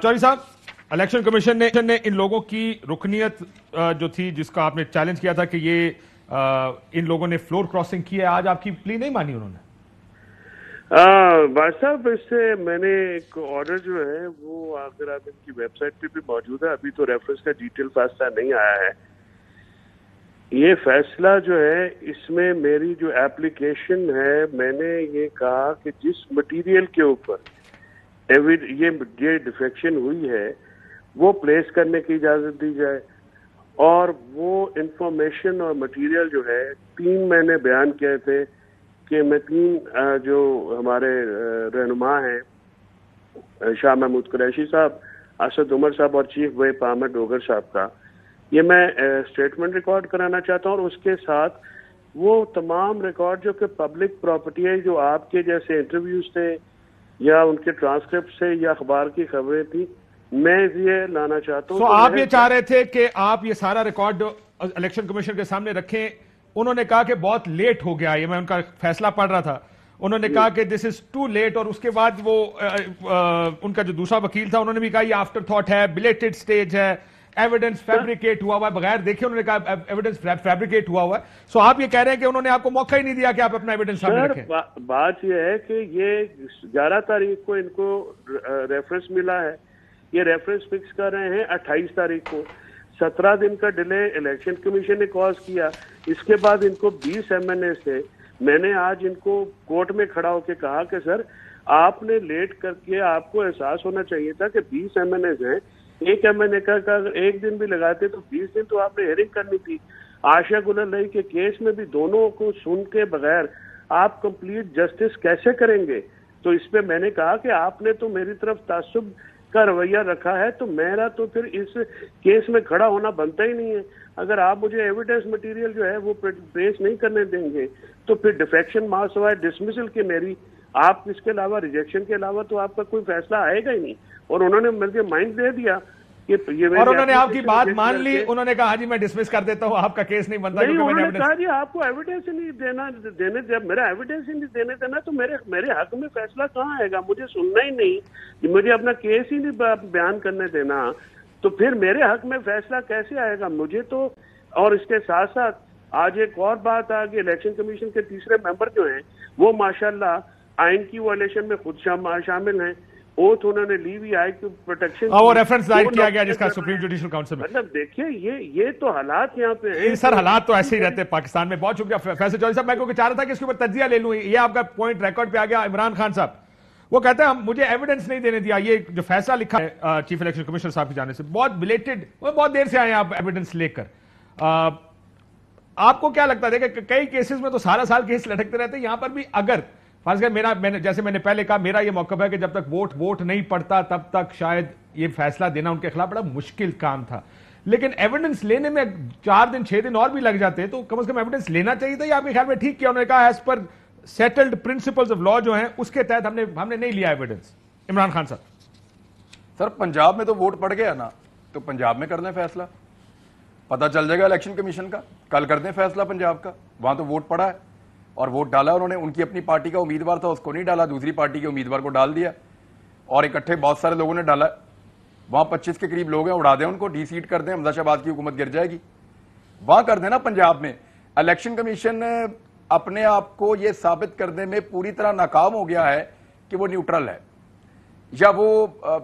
चौधरी साहब, election commission ने इन लोगों की रुकनीत जो थी, जिसका आपने चैलेंज किया था कि ये इन लोगों ने फ्लोर क्रॉसिंग की है, आज आपकी प्ली नहीं मानी उन्होंने? भाई साहब, इससे मैंने एक ऑर्डर जो है वो अगर आप इनकी वेबसाइट पे भी मौजूद है, अभी तो रेफरेंस का डिटेल फैसला नहीं आया है। ये फैसला जो है, इसमें मेरी जो एप्लीकेशन है, मैंने ये कहा कि जिस मटेरियल के ऊपर ये डिफेक्शन हुई है वो प्लेस करने की इजाजत दी जाए, और वो इंफॉर्मेशन और मटेरियल जो है 3 मैंने बयान किए थे कि मैं 3 जो हमारे रहनुमा हैं, शाह महमूद कुरैशी साहब, असद उमर साहब और चीफ व्हिप अहमद डोगर साहब का, ये मैं स्टेटमेंट रिकॉर्ड कराना चाहता हूँ। और उसके साथ वो तमाम रिकॉर्ड जो कि पब्लिक प्रॉपर्टी है, जो आपके जैसे इंटरव्यूज थे या उनके ट्रांसक्रिप्ट से या अखबार की खबरें थी, मैं ये लाना चाहता हूँ। तो आप ये चाह रहे थे कि आप ये सारा रिकॉर्ड इलेक्शन कमीशन के सामने रखें। उन्होंने कहा कि बहुत लेट हो गया, ये मैं उनका फैसला पढ़ रहा था, उन्होंने कहा कि दिस इज टू लेट, और उसके बाद वो उनका जो दूसरा वकील था उन्होंने भी कहा ये आफ्टर थॉट है, बिलेटेड स्टेज है, एविडेंस फैब्रिकेट हुआ हुआ है, बगैर देखे उन्होंने कहा एविडेंस फैब्रिकेट हुआ हुआ है। सो आप ये कह रहे हैं कि उन्होंने आपको मौका ही नहीं दिया कि आप अपना एविडेंस सामने रखें? बात ये है कि ये 11 तारीख को इनको रेफरेंस मिला है, ये रेफरेंस फिक्स कर रहे हैं 28 तारीख को। 17 दिन का डिले इलेक्शन कमीशन ने कॉज किया। इसके बाद इनको 20 MNA से मैंने आज इनको कोर्ट में खड़ा होकर कहा कि सर आपने लेट करके, आपको एहसास होना चाहिए था कि 20 MNA हैं, एक MNA का अगर एक दिन भी लगाते तो 20 दिन तो आपने हियरिंग करनी थी। आशा गुलर के केस में भी दोनों को सुन के बगैर आप कंप्लीट जस्टिस कैसे करेंगे? तो इस पे मैंने कहा कि आपने तो मेरी तरफ तासुब का रवैया रखा है, तो मेरा तो फिर इस केस में खड़ा होना बनता ही नहीं है। अगर आप मुझे एविडेंस मटेरियल जो है वो पेश नहीं करने देंगे तो फिर डिफेक्शन मार्क्स सवाए डिसमिसल के मेरी आप इसके अलावा रिजेक्शन के अलावा तो आपका कोई फैसला आएगा ही नहीं। और उन्होंने मुझे माइंड दे दिया कि ये, और उन्होंने आपकी बात मान ली, उन्होंने कहा जी मैं डिसमिस कर देता हूं, आपका केस नहीं बनता। नहीं, उन्होंने कहा जी आपको एविडेंस ही नहीं देने, जब मेरा एविडेंस ही नहीं देने देना तो मेरे हक में फैसला कहाँ आएगा? मुझे सुनना ही नहीं, मुझे अपना केस ही नहीं बयान करने देना, तो फिर मेरे हक में फैसला कैसे आएगा? मुझे तो। और इसके साथ साथ आज एक और बात आ गई, इलेक्शन कमीशन के तीसरे मेंबर जो हैं वो माशाल्लाह आइन की वायलेशन में खुद शामिल हैं। ओथ उन्होंने ली हुई आई की प्रोटेक्शन, वो रेफरेंस दायर किया गया जिसका सुप्रीम जुडिशियल काउंसिल में। मतलब देखिए ये तो हालात यहाँ पे हैं सर, हालात तो ऐसे ही रहते हैं पाकिस्तान में। बहुत शुक्रिया फैसल चौधरी साहब। मैं क्योंकि चाह रहा था कि इसके ऊपर तज्जिया ले लूं, ये आपका पॉइंट रिकॉर्ड पे आ गया। इमरान खान साहब वो कहते हैं मुझे एविडेंस नहीं देने दिया। ये जो फैसला लिखा है चीफ इलेक्शन कमिश्नर साहब की जाने से, बहुत बिलेटेड, बहुत देर से आए आप एविडेंस लेकर। आपको क्या लगता है? देखिए कई केसेस में तो सारा साल केस लटकते रहते हैं, यहां पर भी अगर फर्ज कर मैंने पहले कहा, मेरा ये मौक़िफ़ है कि जब तक वोट नहीं पड़ता तब तक शायद ये फैसला देना उनके खिलाफ बड़ा मुश्किल काम था। लेकिन एविडेंस लेने में 4 दिन 6 दिन और भी लग जाते, तो कम से कम एविडेंस लेना चाहिए था। या आपके ख्याल में ठीक किया उन्होंने कहा as per settled principles of law जो हैं उसके तहत हमने नहीं लिया एविडेंस? इमरान खान साहब। सर, पंजाब में तो वोट पड़ गया ना, तो पंजाब में कर दें फैसला, पता चल जाएगा इलेक्शन कमीशन का, कल कर दें फैसला पंजाब का। वहां तो वोट पड़ा है और वोट डाला उन्होंने, उनकी अपनी पार्टी का उम्मीदवार था उसको नहीं डाला, दूसरी पार्टी के उम्मीदवार को डाल दिया, और इकट्ठे बहुत सारे लोगों ने डाला। वहां 25 के करीब लोग हैं, उड़ा दें उनको, डी-सीट कर दें, अहमदाबाद की हुकूमत गिर जाएगी। वहां कर देना पंजाब में। इलेक्शन कमीशन अपने आप को यह साबित करने में पूरी तरह नाकाम हो गया है कि वो न्यूट्रल है, या वो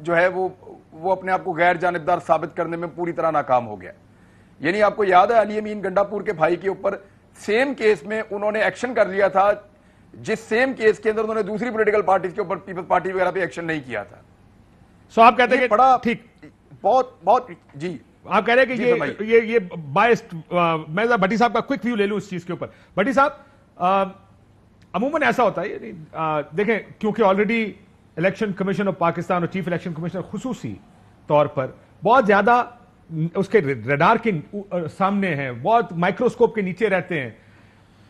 जो है वो अपने आप को गैर जानिबदार साबित करने में पूरी तरह नाकाम हो गया। यानी आपको याद है अली अमीन गंडापुर के भाई के ऊपर सेम केस में उन्होंने एक्शन कर लिया था, जिस सेम केस के अंदर उन्होंने दूसरी पॉलिटिकल पार्टीज के ऊपर, पीपल्स पार्टी वगैरह पे एक्शन नहीं किया था। सो आप कहते हैं कि बड़ा ठीक, बहुत जी, आप कह रहे हैं कि ये बायस्ड। मैं भट्टी साहब का क्विक व्यू ले लूं इस चीज के ऊपर। भट्टी साहब, अमूमन ऐसा होता है, देखें क्योंकि already election commission of Pakistan और चीफ इलेक्शन कमिश्नर खुसूसी तौर पर बहुत ज्यादा उसके रडार के सामने हैं, बहुत माइक्रोस्कोप के नीचे रहते हैं।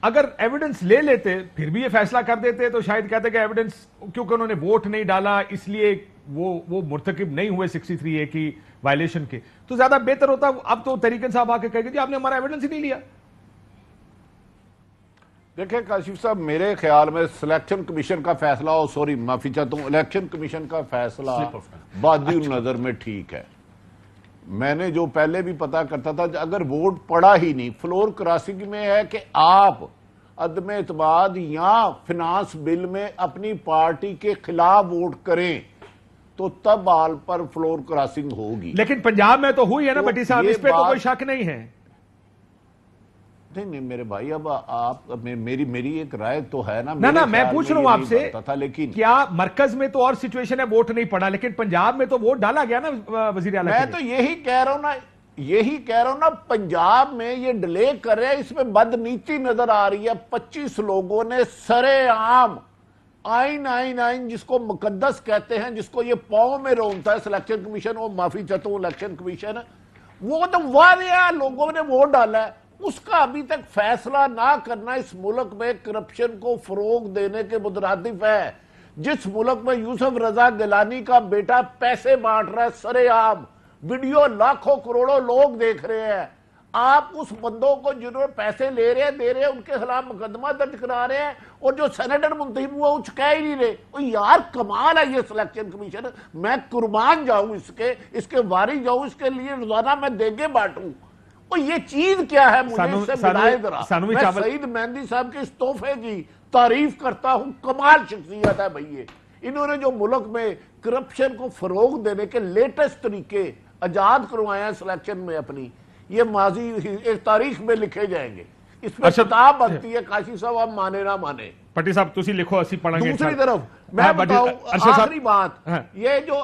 अगर एविडेंस ले लेते फिर भी ये फैसला कर देते तो शायद कहते कि एविडेंस, क्योंकि उन्होंने वोट नहीं डाला इसलिए वो मुर्तकिब नहीं हुए 63A की वायलेशन के, तो ज्यादा बेहतर होता। अब तो तरीके साहब आके कहेंगे जी आपने हमारा एविडेंस ही नहीं लिया। دیکھیں کاشف صاحب، میرے خیال میں سلیکشن کمیشن کا فیصلہ معافی چاہتا ہوں، الیکشن کمیشن کا فیصلہ بادی نظر میں ٹھیک ہے۔ میں نے جو پہلے بھی پتا کرتا تھا، اگر ووٹ پڑا ہی نہیں، فلور کراسنگ میں ہے کہ آپ عدم اعتماد یا فنانس بل میں اپنی پارٹی کے خلاف ووٹ کریں تو تب حال پر فلور کراسنگ ہوگی۔ لیکن پنجاب میں تو ہوئی ہے نا بٹی صاحب، اس پہ تو کوئی شک نہیں ہے۔ نہیں میرے بھائی، اب آپ میری ایک رائے تو ہے نا۔ نا میں پوچھ رہا ہوں آپ سے، لیکن کیا مرکز میں تو اور سچویشن ہے، ووٹ نہیں پڑا، لیکن پنجاب میں تو ووٹ ڈالا گیا نا وزیر اعلیٰ۔ میں تو یہی کہہ رہا ہوں نا، پنجاب میں یہ ڈیلے کر رہے ہیں، اس میں بدنیتی نظر آ رہی ہے۔ 25 لوگوں نے سرے عام آئین جس کو مقدس کہتے ہیں، جس کو یہ پاؤں میں رونتا ہے سلیکشن کمیشن، وہ معافی چاہتا ہوں الیکشن کمیشن، وہ تو واضح لوگوں نے ووٹ ڈالا ہے، اس کا ابھی تک فیصلہ نہ کرنا اس ملک میں کرپشن کو فروغ دینے کے مترادف ہے۔ جس ملک میں یوسف رضا گیلانی کا بیٹا پیسے بانٹ رہا ہے سرے عام، ویڈیو لاکھوں کروڑوں لوگ دیکھ رہے ہیں، آپ اس بندوں کو جنہوں نے پیسے لے رہے ہیں دے رہے ہیں ان کے خلاف مقدمہ درج کرا رہے ہیں، اور جو سینیٹر منتخب ہوا وہ کہہ ہی نہیں رہے۔ یار کمال ہے یہ سلیکشن کمیشن، میں قربان جاؤں اس کے واری جاؤں، اس کے لیے روزانہ میں دیگے بانٹوں۔ یہ چیز کیا ہے؟ مجھے اس سے ملائے ذرا۔ میں سعید مہندی صاحب کے اس تحفے کی تعریف کرتا ہوں، کمال شخصیت ہے بھائی۔ انہوں نے جو ملک میں کرپشن کو فروغ دینے کے لیٹسٹ طریقے ایجاد کروائے ہیں سلیکشن میں اپنی، یہ ماضی ایک تاریخ میں لکھے جائیں گے، اس میں کتاب بنتی ہے۔ کاشی صاحب آپ مانے نہ مانے، پٹی صاحب تسی لکھو، اسی پڑھیں گے۔ دوسری طرف میں بتاؤں آخری بات، یہ جو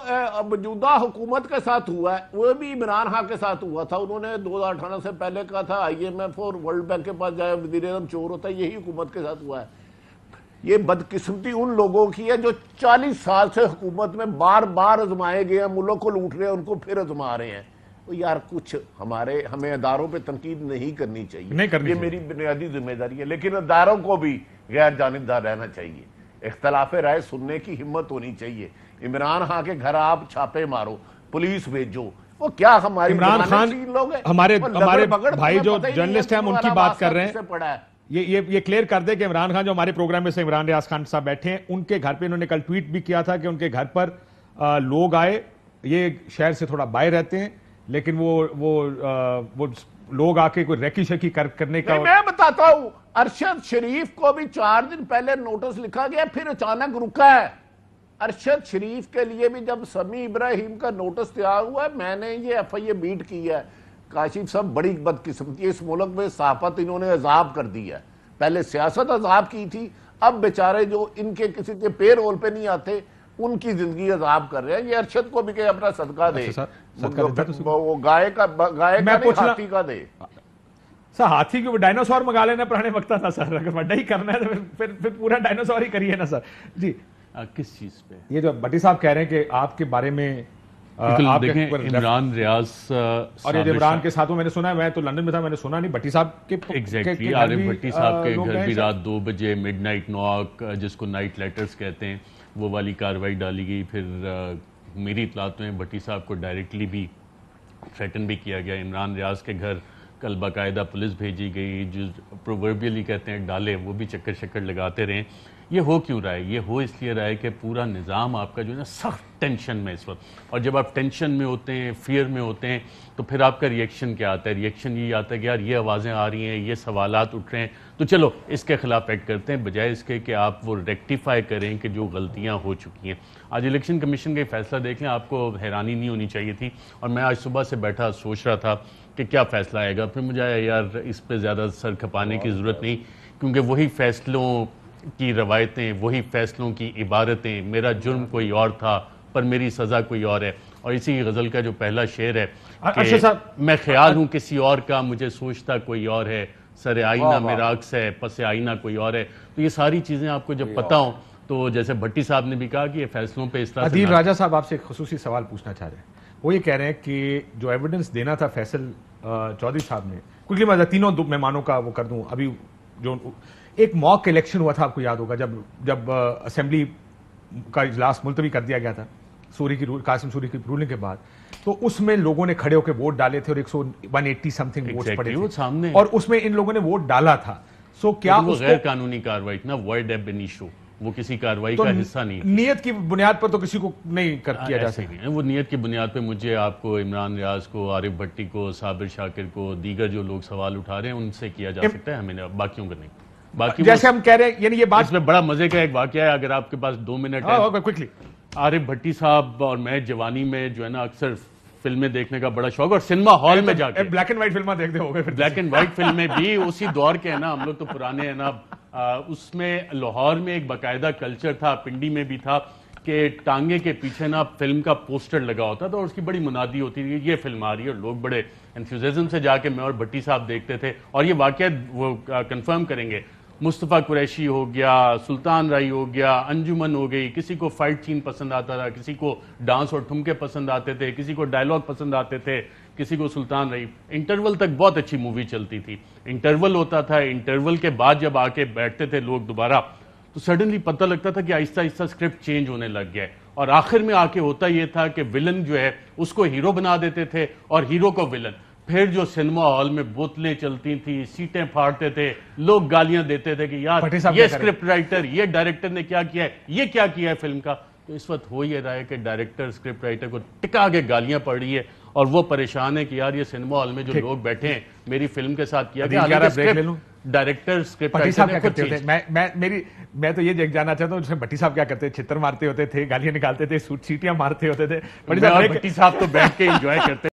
موجودہ حکومت کے ساتھ ہوا ہے وہ بھی عمران خان کے ساتھ ہوا تھا۔ انہوں نے 2018 سے پہلے کہا تھا IMF اور ورلڈ بینک کے پاس جائے وزیر اعظم چور ہوتا ہے، یہی حکومت کے ساتھ ہوا ہے۔ یہ بدقسمتی ان لوگوں کی ہے جو 40 سال سے حکومت میں بار بار آزمائے گئے ہیں، ملک کو لوٹ رہے ہیں، ان کو پھر آزما رہے ہیں۔ یار کچھ ہمیں اداروں پہ تنقید نہیں کرنی چاہیے، یہ میری بنیادی ذمہ داری ہے، لیکن اداروں کو بھی غیر جانبدار رہنا چاہیے، اختلاف رائے سننے کی ہمت ہونی چاہیے۔ عمران خان کے گھر آپ چھاپے مارو، پولیس بھیجو، وہ کیا ہماری عمران خان ہمارے بھائی جو جرنلسٹ ہیں ہم ان کی بات کر رہے ہیں، یہ کلیئر کر دے کہ عمران خان جو ہمارے پروگرام میں سے عمران ریاض خان صاحب بیٹھے ہیں، ان کے گھر پہ انہوں نے کل ٹویٹ بھی کیا تھا کہ ان کے گھر پر لوگ آئے، یہ شہر سے تھوڑا باہر رہتے ہیں، لیکن وہ لوگ آ کے کوئی ریکی شیکی کرنے کا۔ میں بتاتا ہوں، ارشد شریف کو بھی 4 دن پہلے نوٹس لکھا گیا، پھر اچانک رکا ہے۔ ارشد شریف کے لیے بھی جب سمیع ابراہیم کا نوٹس تیار ہوا ہے، میں نے یہ FIA بیٹ کی ہے۔ کاشف صاحب بڑی بدقسمتی ہے، اس ملک میں صحافت انہوں نے عذاب کر دی ہے۔ پہلے سیاست عذاب کی تھی، اب بیچارے جو ان کے کسی کے پے رول پہ نہیں آتے ان کی زندگی عذاب کر رہے ہیں۔ یہ ارشد کو بھی کہ اپنا صدقہ دے، وہ گائے کا نہیں ہاتھی کا دے۔ سر ہاتھی کی ڈائنوسور منگا لینا پرانے وقت تھا سر، اگر بڑا ہی کرنا ہے تو پھر پورا ڈائنوسور ہی کریے نا سر۔ جی کس چیز پہ؟ یہ جو بٹی صاحب کہہ رہے ہیں کہ آپ کے بارے میں دیکھیں عمران ریاض اور یہ عمران کے ساتھ میں نے سنا ہے، میں تو لندن میں تھا، میں نے سنا نہیں، بھٹی صاحب کے ایگزیکٹلی عارف بھٹی صاحب کے گھر بھی رات 2 بجے مڈ نائٹ نواک، جس کو نائٹ لیٹرز کہتے ہیں، وہ والی کاروائی ڈالی گئی۔ پھر میری اطلاعات میں بھٹی صاحب کو ڈائریکٹلی بھی تھریٹن بھی کیا گیا۔ عمران ریاض کے گھر کل باقاعدہ پولیس بھیجی گئی، جو پرووربیلی کہتے ہیں ڈالے، وہ بھی چکر لگاتے رہے۔ یہ ہو کیوں رہا ہے؟ یہ ہو اس لیے رہا ہے کہ پورا نظام آپ کا جو ہے نا سخت ٹینشن میں اس وقت، اور جب آپ ٹینشن میں ہوتے ہیں، فیئر میں ہوتے ہیں، تو پھر آپ کا ریئیکشن کیا آتا ہے؟ ریئیکشن یہ آتا ہے کہ یار یہ آوازیں آ رہی ہیں، یہ سوالات اٹھ رہے ہیں، تو چلو اس کے خلاف ایکٹ کرتے ہیں، بجائے اس کے کہ آپ وہ ریکٹیفائی کریں کہ جو غلطیاں ہو چکی ہیں۔ آج الیکشن کمیشن کا فیصلہ دیکھ لیں، آپ کو حیرانی نہیں ہونی چاہیے تھی، اور میں آج صبح سے بیٹھا سوچ رہا تھا کہ کیا فیصلہ آئے گا، پھر مجھے آیا یار اس پہ زیادہ سر کھپانے کی ضرورت نہیں، کیونکہ وہی فیصلوں کی روایتیں، وہی فیصلوں کی عبارتیں، میرا جرم کوئی اور تھا پر میری سزا کوئی اور ہے۔ اور اسی غزل کا جو پہلا شعر ہے کہ میں خیال ہوں کسی اور کا، مجھے سوچتا کوئی اور ہے، سر آئینہ میرا عکس ہے، پس آئینہ کوئی اور ہے۔ تو یہ ساری چیزیں آپ کو جب پتہ ہوں، تو جیسے بھٹی صاحب نے بھی کہا کہ یہ فیصلوں پہ اس طرح سے عدیل راجہ صاحب آپ سے ایک خصوصی سوال پوچھنا چاہ رہے ہیں۔ وہ یہ کہہ رہے ہیں کہ جو ایویڈنس دینا تھا فیصل چودھری صاحب نے، کلی میں تینوں مہمانوں کا وہ کر دوں، ابھی جو ایک موک الیکشن ہوا تھا آپ کو یاد ہوگا، جب اسمبلی کا اجلاس ملتوی کر دیا گیا تھا قاسم سوری کی رولنگ کے بعد، تو اس میں لوگوں نے کھڑے ہو کے ووٹ ڈالے تھے اور 180 سم تھنگ ووٹس پڑے تھے، اور اس میں ان لوگوں نے ووٹ ڈالا تھا۔ सो क्या वो गैर कानूनी कार्रवाई ना, वॉइड एब इनिशियो, वो किसी कार्रवाई का हिस्सा नहीं। नियत की बुनियाद पर तो किसी को नहीं किया जा सकता। वो नियत की बुनियाद पे मुझे, आपको, इमरान रियाज को, आरिफ भट्टी को, साबिर शाकिर को, दीगर जो लोग सवाल उठा रहे हैं उनसे किया जा सकता है, हमें बाकियों का नहीं। बाकी जैसे हम कह रहे हैं, यानी ये बात इसमें बड़ा मजे का एक वाकया है, अगर आपके पास 2 मिनट है। क्विकली, आरिफ भट्टी साहब और मैं जवानी में जो है ना अक्सर फिल्में देखने का बड़ा शौक, और सिनेमा हॉल में जाके ब्लैक एंड व्हाइट फिल्में देखते हो गए, ब्लैक एंड व्हाइट फिल्में भी उसी दौर के है ना, हम लोग तो पुराने हैं ना। उसमें लाहौर में एक बाकायदा कल्चर था, पिंडी में भी था, कि टांगे के पीछे ना फिल्म का पोस्टर लगा होता था और उसकी बड़ी मुनादी होती थी, ये फिल्म आ रही है, और लोग बड़े एंथुसियाज्म से जाके मैं और भट्टी साहब देखते थे। और ये वाकया वो कंफर्म करेंगे, मुस्तफ़ा कुरैशी हो गया, सुल्तान राई हो गया, अंजुमन हो गई, किसी को फाइट सीन पसंद आता था, किसी को डांस और ठुमके पसंद आते थे, किसी को डायलॉग पसंद आते थे, किसी को सुल्तान राई। इंटरवल तक बहुत अच्छी मूवी चलती थी, इंटरवल होता था, इंटरवल के बाद जब आके बैठते थे लोग दोबारा, तो सडनली पता लगता था कि आहिस्ता आहिस्ता स्क्रिप्ट चेंज होने लग गया है, और आखिर में आके होता ये था कि विलन जो है उसको हीरो बना देते थे और हीरो को विलन। फिर जो सिनेमा हॉल में बोतलें चलती थी, सीटें फाड़ते थे, लोग गालियां देते थे कि यार ये स्क्रिप्ट राइटर, ये डायरेक्टर ने क्या किया है, ये क्या किया है फिल्म का। तो इस वक्त हो ये रहा है कि डायरेक्टर स्क्रिप्ट राइटर को टिका के गालियां पड़ रही है, और वो परेशान है कि यार ये सिनेमा हॉल में जो लोग बैठे हैं मेरी फिल्म के साथ किया गया, डायरेक्टर स्क्रिप्ट राइटर। मैं तो ये जानना चाहता हूँ, भट्टी साहब क्या करते थे? छितर मारते होते थे, गालियां निकालते थे, सीटियां मारते होते थे? भट्टी साहब तो बैठ के एंजॉय करते